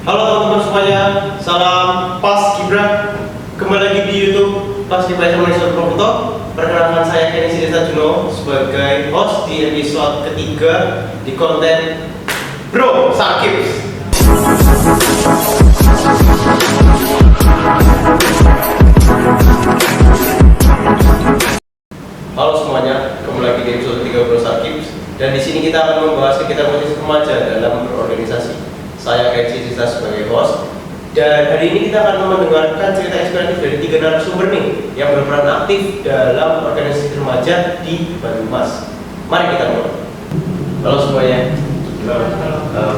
Halo teman-teman semuanya, salam Pas Gibran. Kembali lagi di YouTube Pas Gibran Malaysia Properto. Perkenalkan saya Kenny Sirisa Juno sebagai host di episode ketiga di konten Bro Sakips. Halo semuanya, kembali lagi di episode ketiga Bro Sakips. Dan di sini kita akan membahas sekitar posisi remaja dalam berorganisasi. Saya Kenny Sirisa sebagai host. Dan hari ini kita akan mendengarkan cerita inspiratif dari 3 narasumber nih yang berperan aktif dalam organisasi remaja di Banyumas. Mari kita mulai. Halo semuanya.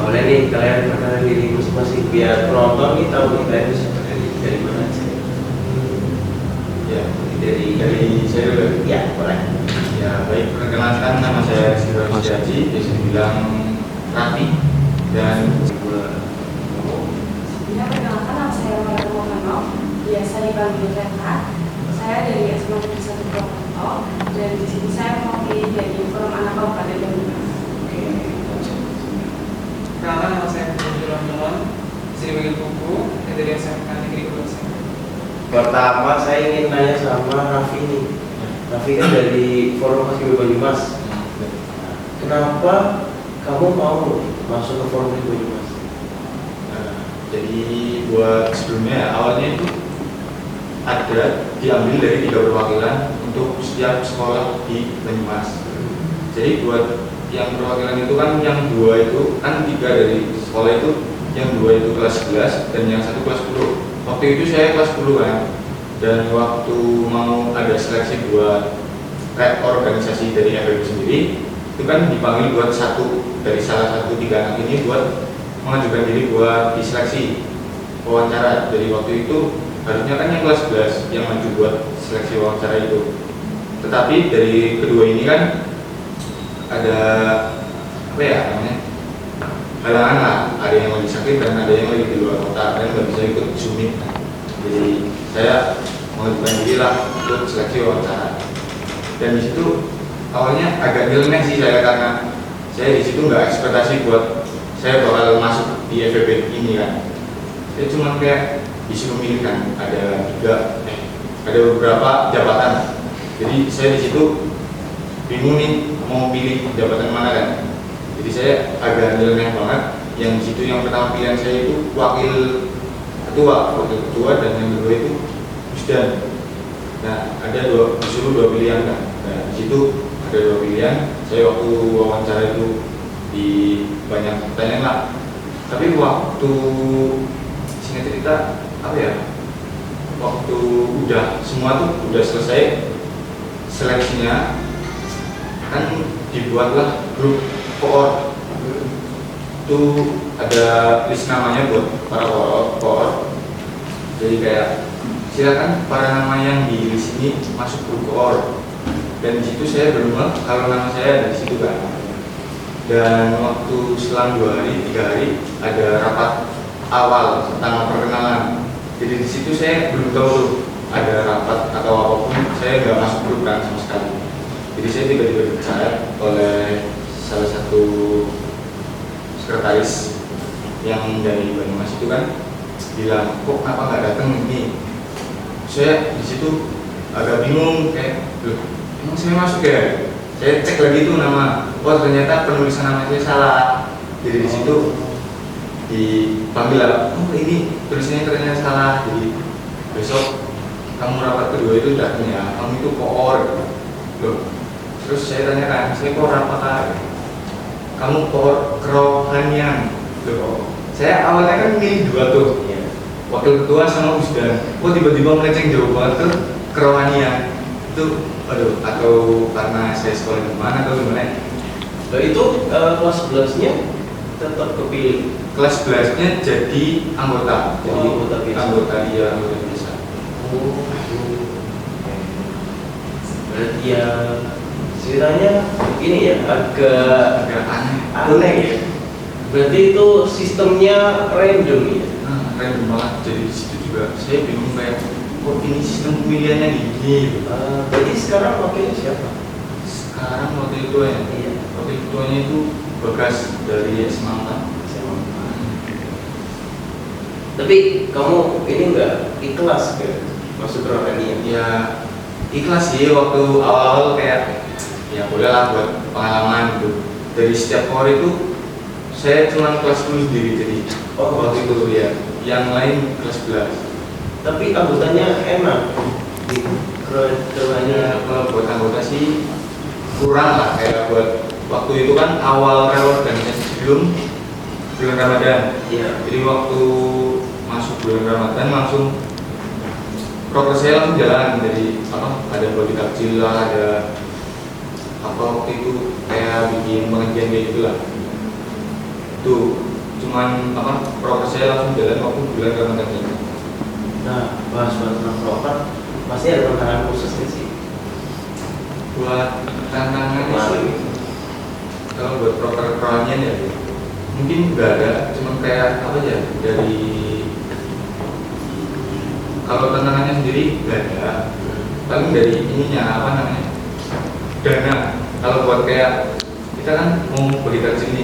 Boleh nih kalian perkenalkan diri masing-masing biar penonton nih tahu nih kalian bisa dari mana aja. Ya, dari saya dulu. Ya, boleh. Ya, baik, perkenalkan nama saya Siroj Jaji, biasa dibilang Raffi, dan Ya, perkenalkan nama saya Mara Mohanof, biasa dipanggil Renat. Saya dari SMA 1 Purwokerto dan di sini saya mewakili dari Forum Anak Kabupaten Banyumas. Perkenalkan nama saya Budi London, bisa dipanggil Kuku, dari SMK Negeri Kudosen. Pertama saya ingin nanya sama Raffi nih. Raffi kan dari Forum Mahasiswa Banyumas. Kenapa kamu mau masuk ke Forum Mahasiswa Banyumas? jadi buat sebelumnya awalnya itu ada diambil dari 3 perwakilan untuk setiap sekolah di Banyumas. Jadi buat yang perwakilan itu kan yang 2 itu kan 3 dari sekolah itu, yang 2 itu kelas 11 dan yang 1 kelas 10. Waktu itu saya kelas 10 kan, dan waktu mau ada seleksi buat organisasi dari FEB sendiri, itu kan dipanggil buat dari salah satu 3 anak ini buat mengajukan diri buat diseleksi wawancara. Dari waktu itu harusnya kan yang kelas 11 yang maju buat seleksi wawancara itu, tetapi dari kedua ini kan ada halangan lah, ada yang lagi sakit dan ada yang lagi di luar kota dan nggak bisa ikut Zoom. Jadi saya mengajukan diri lah untuk seleksi wawancara, dan di situ awalnya agak nyeleneh sih saya, karena saya di situ nggak ekspektasi buat saya bakal masuk di FEB ini kan. Saya cuma kayak disuruh milih kan, ada beberapa jabatan. Jadi saya di situ bingung nih mau pilih jabatan mana kan. Jadi saya agak nyeleneh banget. Yang di situ yang pertama pilihan saya itu wakil ketua, dan yang kedua itu Pusdan. Nah, disuruh 2 pilihan kan. Nah, di situ ada 2 pilihan. Saya waktu wawancara itu di banyak pertanyaan lah, tapi waktu singkat cerita waktu semua tuh udah selesai seleksinya, kan dibuatlah grup koor. Itu ada list namanya buat para koor. Jadi kayak silakan para nama yang di list ini masuk grup koor, dan di situ saya berumah kalau nama saya ada di situ kan. Dan waktu selang 2 hari, 3 hari ada rapat awal tentang perkenalan. Jadi di situ saya belum tahu ada rapat atau apapun, saya nggak masuk grup kan sama sekali. Jadi saya tiba-tiba dipercaya oleh salah satu sekretaris yang dari Banyumas itu kan, bilang kok kenapa nggak datang ini. Saya di situ agak bingung, kayak loh, emang saya masuk ya? Saya cek lagi tuh nama, ternyata penulisan nama saya salah. Jadi di situ dipanggil lah, ini tulisannya ternyata salah. Jadi besok kamu rapat kedua itu datang ya, kamu itu koor. Loh, terus saya tanyakan, saya koor apakah? Kamu koor kerohanian. Loh, saya awalnya kan milih 2 tuh, wakil ketua sama Pusdan. Tiba-tiba melenceng jauh banget tuh kerohanian. Itu atau karena saya sekolah di mana atau gimana? Itu kelas 11-nya tetap kepilih. Kelas 11-nya jadi anggota. Jadi anggota biasa. Anggota biasa. Berarti ya ceritanya ini ya agak aneh ya. Berarti itu sistemnya random ya? Random banget. Jadi di situ juga saya bingung kayak kok ini sistem pemilihannya gini. Berarti sekarang wakilnya siapa? Sekarang wakil ketuanya. Iya. Wakil ketuanya itu Bagas dari SMA. Tapi kamu ini enggak ikhlas ke masuk rohania? Ya ikhlas sih waktu awal-awal kayak ya boleh lah buat pengalaman gitu. Dari setiap core itu saya cuma kelas 10 sendiri, jadi waktu itu ya yang lain kelas 11. Tapi anggotanya enak di rohania. Ya kalau buat anggota sih kurang lah, kayak buat waktu itu kan awal reorganisasi sebelum bulan Ramadan. Iya. Jadi waktu masuk bulan Ramadan langsung progres saya langsung jalan, dari ada body takjil lah, ada waktu itu kayak bikin pengajian kayak gitulah. Tuh cuman progres saya langsung jalan waktu bulan Ramadan ini. Nah, bahas tentang proker pasti ada tantangan khusus nggak sih? Buat tantangan sih, kalau buat proker rohanian ya mungkin nggak ada, cuman kayak dari kalau tantangannya sendiri nggak ada, paling dari ininya dana. Kalau buat kayak kita kan mau beli taksi ini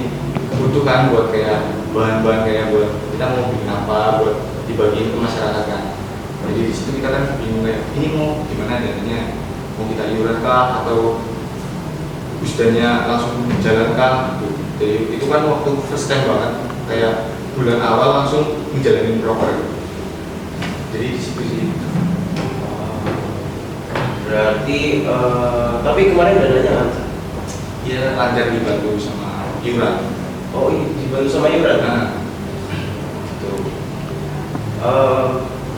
butuh kan buat kayak bahan-bahan kayak buat kita mau bikin apa buat dibagiin ke masyarakat kan. Jadi di situ kita kan bingung kayak ini mau gimana dananya, mau kita iuran kah atau busdannya langsung jalan kah gitu. Jadi itu kan waktu first time banget, kayak bulan awal langsung menjalani proker. Jadi di situ sih. Berarti tapi kemarin dananya lancar. Dia lancar dibantu sama iuran. Oh iya, dibantu sama iuran. Nah, tuh.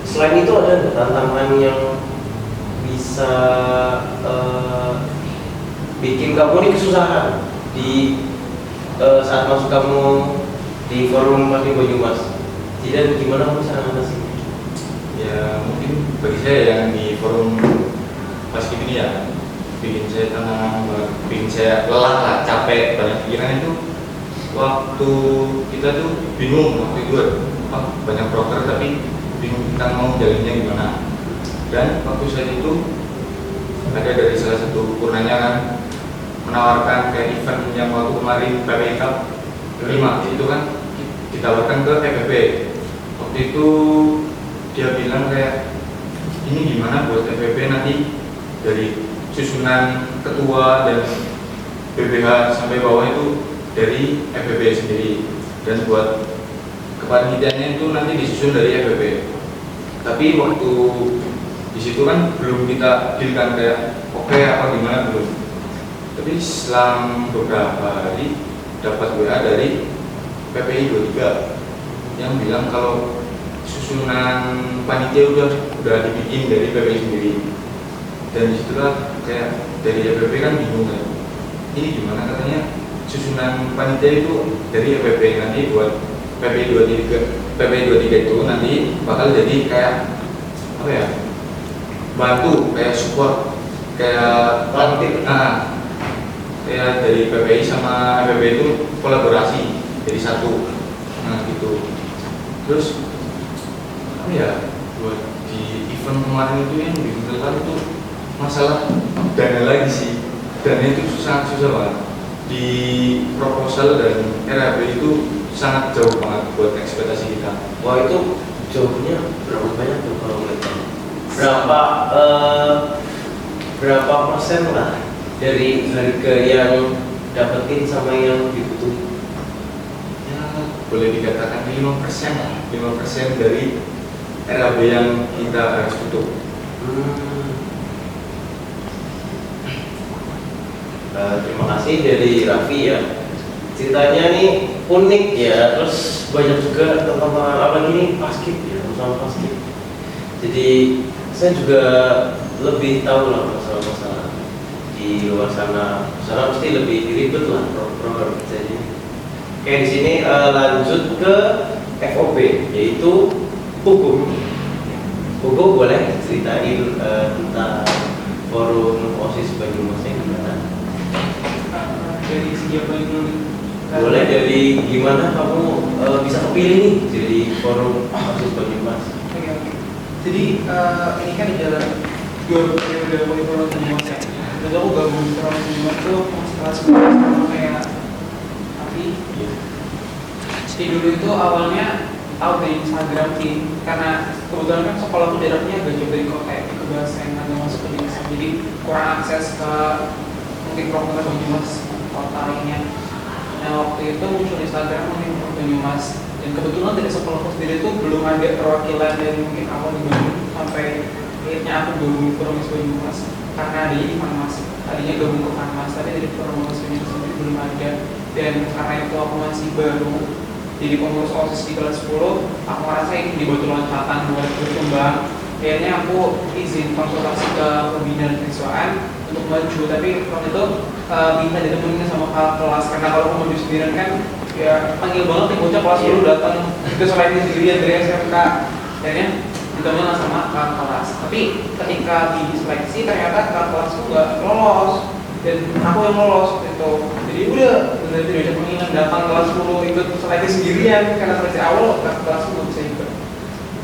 Selain itu ada nggak tantangan yang bisa bikin kamu ini kesusahan di saat masuk kamu di forum Masjid Banyumas? Jadi gimana kamu cara mengatasi? Ya mungkin bagi saya yang di forum Masjid ini ya bikin saya tantangan banget, bikin saya lelah lah, capek, banyak pikiran itu. Waktu kita tuh bingung waktu itu banyak broker tapi bingung kita mau jalannya gimana. Dan waktu saat itu ada dari salah satu purnanya kan menawarkan kayak event yang waktu kemarin PPI Cup 5 itu kan ditawarkan ke FFP. Waktu itu dia bilang kayak ini gimana buat FFP nanti dari susunan ketua dan BBH sampai bawah itu dari FFP sendiri, dan buat kepanitiaannya itu nanti disusun dari FFP. Tapi waktu di situ kan belum kita dealkan kayak oke apa gimana belum. Tapi selang beberapa hari dapat WA dari PPI 23 yang bilang kalau susunan panitia udah dibikin dari PPI sendiri. Dan disitulah kayak dari FPP kan bingung kan, ini gimana katanya susunan panitia itu dari FPP, nanti buat PPI 23 itu nanti bakal jadi kayak bantu kayak support kayak kayak dari PPI sama FPP itu kolaborasi jadi satu, nah gitu. Terus buat di event kemarin itu yang dibutuhkan itu masalah dana lagi sih. Dana itu sangat susah banget di proposal, dan RAB itu sangat jauh banget buat ekspektasi kita. Wah, itu jauhnya berapa banyak tuh kalau boleh tahu? Berapa persen lah dari harga yang dapetin sama yang dibutuhin? Ya boleh dikatakan 5% lah, 5% dari RAB yang kita harus tutup. Terima kasih dari Raffi ya. Ceritanya nih unik ya, terus banyak juga tentang ini paskib ya, masalah paskib. Jadi saya juga lebih tahu lah masalah-masalah di luar sana. Sana pasti lebih ribet lah program kita ini. Oke, di sini lanjut ke FOB, yaitu hukum. Hukum boleh ceritain tentang forum OSIS Banyumas yang gimana? Dari segi apa dulu? Boleh dari gimana kamu bisa kepilih nih jadi forum OSIS Banyumas? Oke. Jadi ini kan di dalam 2 periode forum Banyumas ya. Lalu aku gabung di forum Banyumas tuh setelah sebelumnya sama kayak Api. Jadi dulu itu awalnya tahu dari Instagram sih, karena kebetulan kan sekolah tuh daerahnya agak jauh dari kota ya, di Kebasen agak masuk ke desa, jadi kurang akses ke mungkin program Banyumas kota lainnya. Nah waktu itu muncul Instagram mungkin Banyumas, dan kebetulan dari sekolahku sendiri tuh belum ada perwakilan dari mungkin awal di Bandung sampai akhirnya aku gabung ke Promis Banyumas karena adanya di Farmas, tadinya gabung ke Farmas tapi dari Promis Banyumas sendiri belum ada, dan karena itu aku masih baru jadi pengurus OSIS di kelas 10, aku merasa ini di batu loncatan buat berkembang. Akhirnya aku izin konsultasi ke pembina siswaan untuk maju, tapi waktu itu minta ditemenin sama kakak kelas, karena kalau aku maju sendirian kan ya panggil banget nih bocah kelas 10 datang ke selain sendirian dari SMK. Akhirnya ditemenin sama kakak kelas, tapi ketika di seleksi ternyata kakak kelas tuh nggak lolos dan aku yang lolos itu. Jadi udah benar tidak panggilan datang kelas 10 ikut seleksi sendirian karena seleksi awal kelas 10 bisa ikut.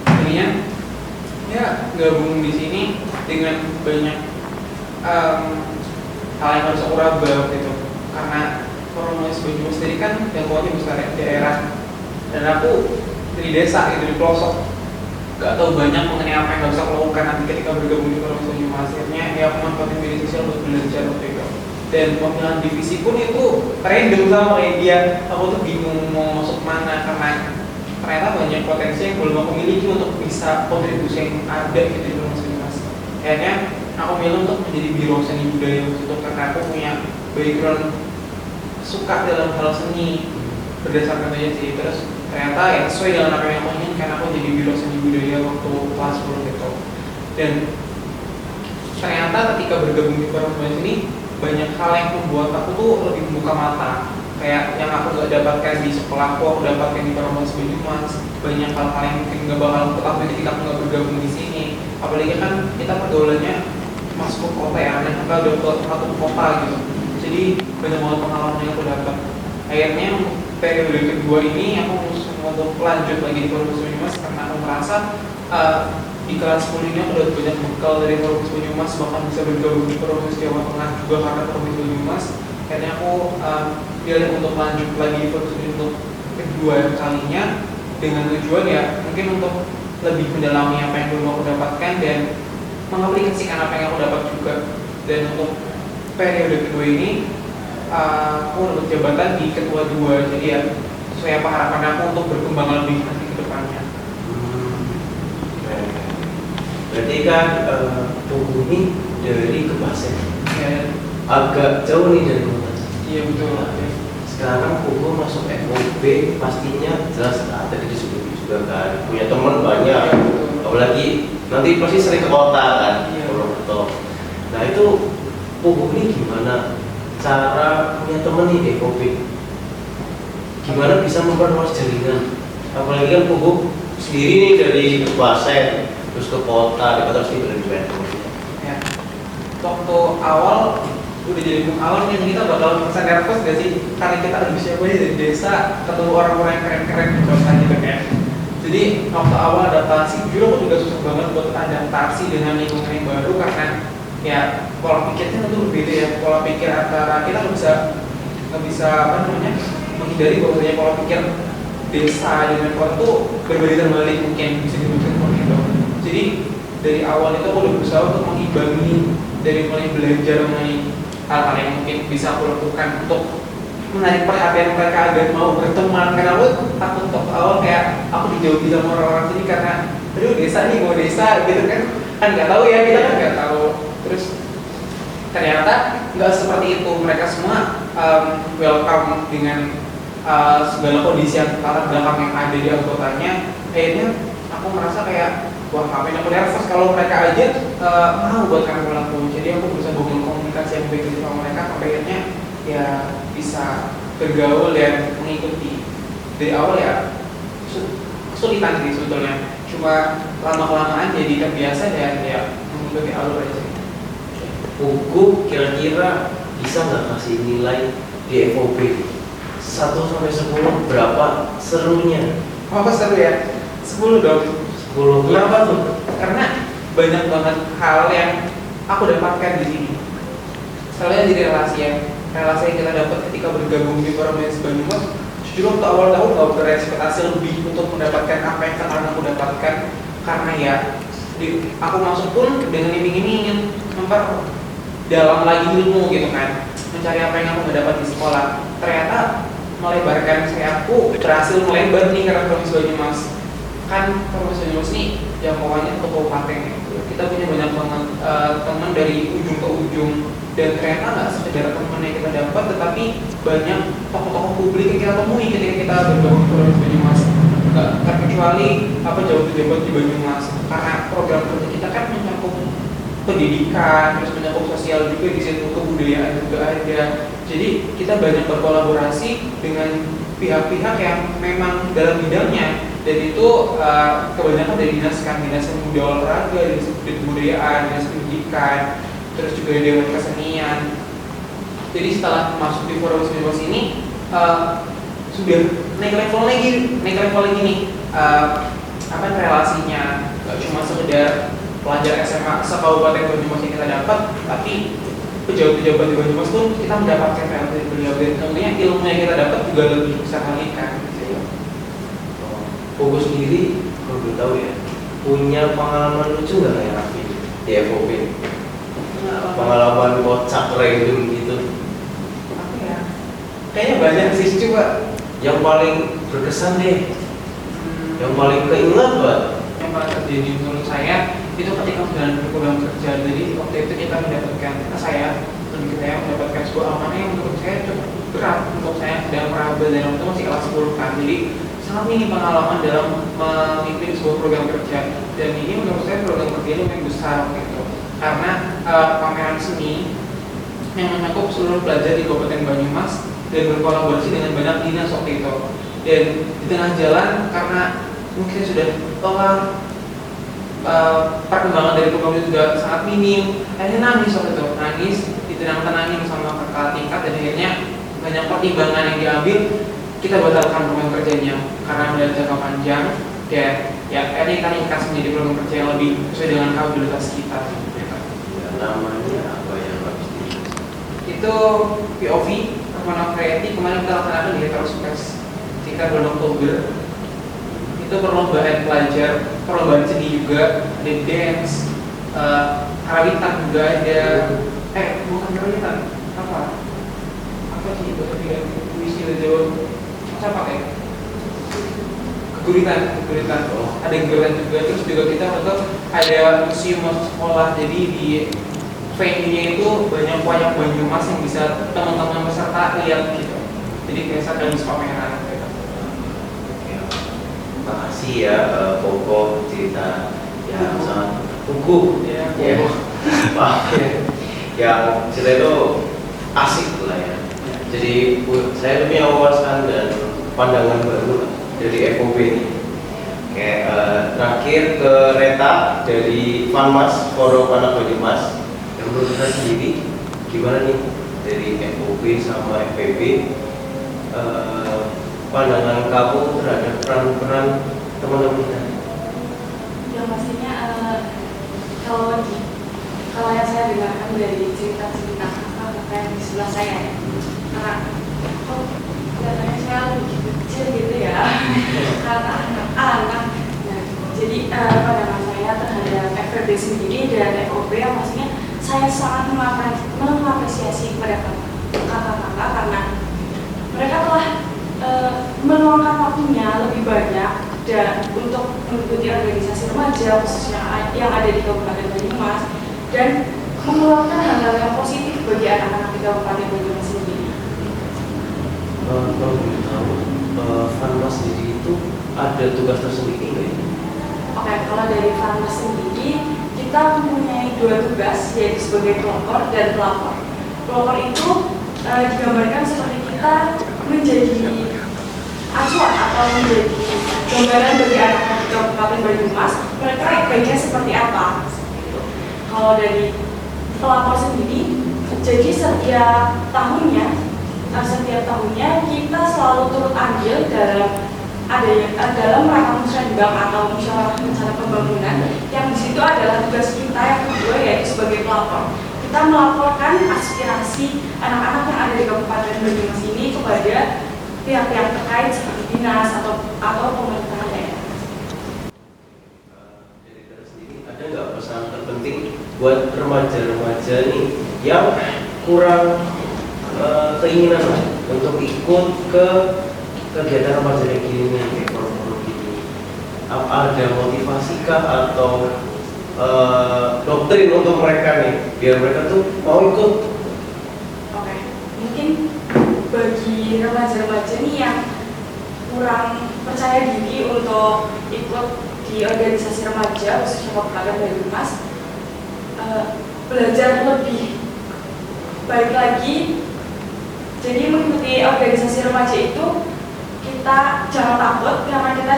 Jadinya ya gabung di sini dengan banyak hal yang harus aku raba gitu, karena Promis Banyumas sendiri kan jangkauannya besar ya, daerah, dan aku dari desa gitu, di pelosok, gak tahu banyak mengenai apa yang harus aku lakukan nanti ketika bergabung di Promis Banyumas. Akhirnya ya aku manfaatin media sosial buat belajar waktu itu, dan pemilihan divisi pun itu random sama kayak dia. Aku tuh bingung mau masuk mana karena ternyata banyak potensi yang belum aku miliki untuk bisa kontribusi yang ada gitu di Promis Banyumas. Akhirnya aku milih untuk menjadi biro seni budaya itu karena aku punya background suka dalam hal seni berdasarkan aja sih. Terus ternyata ya sesuai dengan apa yang aku inginkan, aku jadi biro seni budaya waktu kelas 10 gitu. Dan ternyata ketika bergabung di Promis Banyumas ini banyak hal yang membuat aku tuh lebih membuka mata, kayak yang aku gak dapatkan di sekolahku, aku dapatkan di Promis Banyumas. Banyak hal-hal yang mungkin gak bakal aku ketahui ketika aku gak bergabung di sini, apalagi kan kita pergaulannya masuk ke kota ya, dan kita udah ke satu kota gitu. Jadi banyak banget pengalaman yang aku dapat. Akhirnya periode kedua ini aku untuk lanjut lagi di Promis Banyumas karena aku merasa di kelas 10 ini aku udah banyak bekal dari Promis Banyumas, bahkan bisa bergabung di Promis Jawa Tengah juga karena Promis Banyumas. Akhirnya aku pilih untuk lanjut lagi di Promis Banyumas untuk kedua kalinya, dengan tujuan ya mungkin untuk lebih mendalami apa yang belum aku dapatkan dan mengaplikasikan apa yang aku dapat juga. Dan untuk periode kedua ini aku dapat jabatan di ketua 2, jadi ya sesuai apa harapan aku untuk berkembang lebih nanti ke depannya. Berarti kan Pugu ini dari Kebasen Ya, agak jauh nih dari kota. iya betul. Sekarang Pugu masuk FOB pastinya jelas tadi disebut juga kan punya teman banyak, apalagi nanti pasti sering ke kota kan. Iya. Purwokerto. Nah itu Pugu ini gimana cara punya teman nih di FOB, gimana bisa memperluas jaringan, apalagi kan Pugu sendiri nih dari Kebasen terus ke kota, di kota pasti berjuang. Ya. Waktu awal udah jadi awal yang kita bakal merasa nervous gak sih, karena kita lebih siapa aja dari desa ketemu orang-orang yang keren-keren di kota gitu kan. Jadi waktu awal adaptasi, jujur aku juga susah banget buat adaptasi dengan lingkungan yang baru, karena ya pola pikirnya tentu berbeda ya. Pola pikir antara kita nggak bisa apa namanya menghindari bahwasanya pola pikir desa dengan kota tuh berbeda terbalik, mungkin bisa dibilang seperti itu. Jadi dari awal itu aku udah berusaha untuk mengimbangi, dari mulai belajar mengenai hal-hal yang mungkin bisa aku lakukan untuk menarik perhatian mereka agar mau berteman. Karena aku takut untuk awal kayak aku dijauhi sama orang-orang sini karena aduh desa nih, mau desa gitu kan nggak tahu ya, kita kan nggak tahu. Terus ternyata nggak seperti itu, mereka semua welcome dengan segala kondisi yang latar belakang yang ada di anggotanya. Akhirnya aku merasa kayak wah ngapain aku nervous kalau mereka aja mau buat karena aku. Jadi aku berusaha bangun komunikasi yang baik sama mereka sampai akhirnya ya bisa bergaul dan mengikuti. Dari awal ya kesulitan sih sebetulnya, cuma lama-kelamaan jadi terbiasa dan ya mengikuti alur aja. Pugu kira-kira bisa nggak kasih nilai di FOB 1-10 berapa serunya? Apa seru ya? 10 dong. 10. Kenapa tuh? Karena banyak banget hal yang aku dapatkan di sini. Soalnya jadi relasi yang kita dapat ketika bergabung di Promis Banyumas Jujur untuk awal tahun gak berekspektasi lebih untuk mendapatkan apa yang sekarang aku dapatkan, karena ya aku masuk pun dengan iming-iming ingin dalam lagi ilmu gitu kan, mencari apa yang aku gak dapat di sekolah. Ternyata melebarkan sayapku, berhasil melebar nih karena Provinsi Banyumas. Kan Provinsi Banyumas nih jangkauannya ke kabupaten gitu. Kita punya banyak banget teman dari ujung ke ujung, dan ternyata nggak sekedar teman yang kita dapat, tetapi banyak tokoh-tokoh publik yang kita temui ketika kita bergabung di Provinsi Banyumas. Nggak terkecuali pejabat-pejabat di Banyumas, karena program kerja kita kan mencakup pendidikan, terus mencakup sosial juga di situ, kebudayaan juga ada. Jadi kita banyak berkolaborasi dengan pihak-pihak yang memang dalam bidangnya, dan itu kebanyakan dari dinas pemuda olahraga, dinas kebudayaan, dinas pendidikan, terus juga dewan kesenian. Jadi setelah masuk di forum Banyumas ini sudah naik level lagi nih, relasinya nggak cuma sekedar pelajar SMA sekabupaten Banyumas yang kita dapat, tapi pejabat-pejabat di Banyumas pun kita mendapatkan relasi dari beliau, dan tentunya ilmu yang kita dapat juga lebih besar lagi kan. Fokus sendiri, kalau belum tahu ya, punya pengalaman lucu nggak kayak Raffi di FOP? Pengalaman kocak random gitu. Apa ya? Kayaknya banyak sih, coba. Yang paling berkesan deh, yang paling keinget banget. Yang paling terjadi menurut saya itu ketika menjalani program kerja. Jadi waktu itu kita mendapatkan, mendapatkan sebuah amanah yang menurut saya cukup berat untuk saya dalam meraba, dan waktu itu masih kelas 10 kan. Jadi sangat minim pengalaman dalam memimpin sebuah program kerja, dan ini menurut saya program kerja yang lumayan besar gitu, karena pameran seni yang mencakup seluruh pelajar di Kabupaten Banyumas dan berkolaborasi dengan banyak dinas waktu itu. Dan di tengah jalan, karena mungkin sudah perkembangan dari program itu juga sangat minim, akhirnya nangis waktu itu, ditenang-tenangin sama kakak tingkat, dan akhirnya banyak pertimbangan yang diambil, kita batalkan program kerjanya karena melihat jangka panjang, dan ya akhirnya kita ikhlas menjadi program kerja yang lebih sesuai dengan kapabilitas kita. Ya, namanya apa yang habis Itu POV Permohonan Kreatif, kemarin kita laksanakan di Heterospes sekitar bulan Oktober. Itu perlombaan pelajar, perlombaan seni juga, ada dance, karawitan juga ada. Bukan karawitan, apa sih bahasa puisi dan jawab apa pakai keguritan. Ada keguritan juga. Terus juga kita untuk ada museum sekolah, jadi di venue-nya itu banyak wayang Banyumas yang bisa teman-teman peserta lihat gitu. Jadi biasa ada pameran. Makasih ya Koko, cerita yang sangat uguh Ya, yang cerita itu asik lah ya. Jadi saya punya wawasan dan pandangan baru dari FOB ini. Kayak terakhir ke Reta dari Fanmas, Forum Anak Banyumas. Yang menurut saya sendiri gimana nih dari FOB sama FPB, pandangan kamu terhadap peran-peran teman-teman kita? Yang pastinya kalau yang saya dengarkan dari cerita-cerita kakak di sebelah saya ya, karena kok kelihatannya saya lebih kecil gitu ya, karena anak-anak. Nah, jadi pandangan saya terhadap FPB sendiri dan FOB yang pastinya saya sangat mengapresiasi kepada kakak-kakak, karena mereka telah meluangkan waktunya lebih banyak dan untuk mengikuti organisasi remaja khususnya yang ada di Kabupaten Banyumas, dan mengeluarkan hal-hal yang positif bagi anak-anak di Kabupaten Banyumas sendiri. Kalau boleh tahu, Fanmas sendiri itu ada tugas tersendiri nggak ya? Oke, kalau dari Fanmas sendiri kita mempunyai 2 tugas, yaitu sebagai pelopor dan pelapor. Pelopor itu digambarkan seperti kita menjadi acuan atau menjadi gambaran bagi anak-anak di Kabupaten Banyumas, mereka baiknya seperti apa. Kalau dari pelapor sendiri, jadi setiap tahunnya kita selalu turut andil dalam rangka musyawarah atau musyawarah rencana pembangunan, yang di situ adalah tugas kita yang kedua, yaitu sebagai pelapor. Kita melaporkan aspirasi anak-anak yang ada di Kabupaten Banyumas ini kepada pihak-pihak terkait seperti dinas atau pemerintahan daerah. Dari kita sendiri ada nggak pesan terpenting buat remaja-remaja nih yang kurang keinginan lah untuk ikut ke kegiatan remaja kayak gini nih, kayak forum-forum gini? Apa ada motivasi kah atau doktrin untuk mereka nih biar mereka tuh mau ikut? Oke, mungkin bagi remaja-remaja nih yang kurang percaya diri untuk ikut di organisasi remaja khususnya Kabupaten Banyumas, belajar lebih baik lagi. Jadi mengikuti organisasi remaja itu kita jangan takut karena kita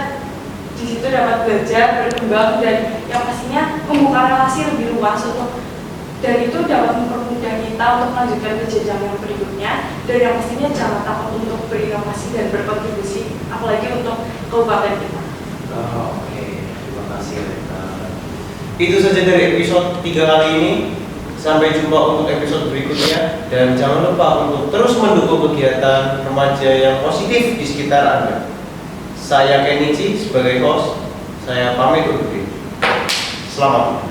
di situ dapat belajar, berkembang, dan yang pastinya membuka relasi lebih luas dan itu dapat mempermudah kita untuk melanjutkan ke jenjang yang berikutnya, dan yang pastinya jangan takut untuk berinovasi dan berkontribusi apalagi untuk kabupaten kita. Oke, terima kasih Rita. Itu saja dari episode 3 kali ini. Sampai jumpa untuk episode berikutnya, dan jangan lupa untuk terus mendukung kegiatan remaja yang positif di sekitar Anda. Saya Kenichi sebagai host, saya pamit undur diri. Selamat.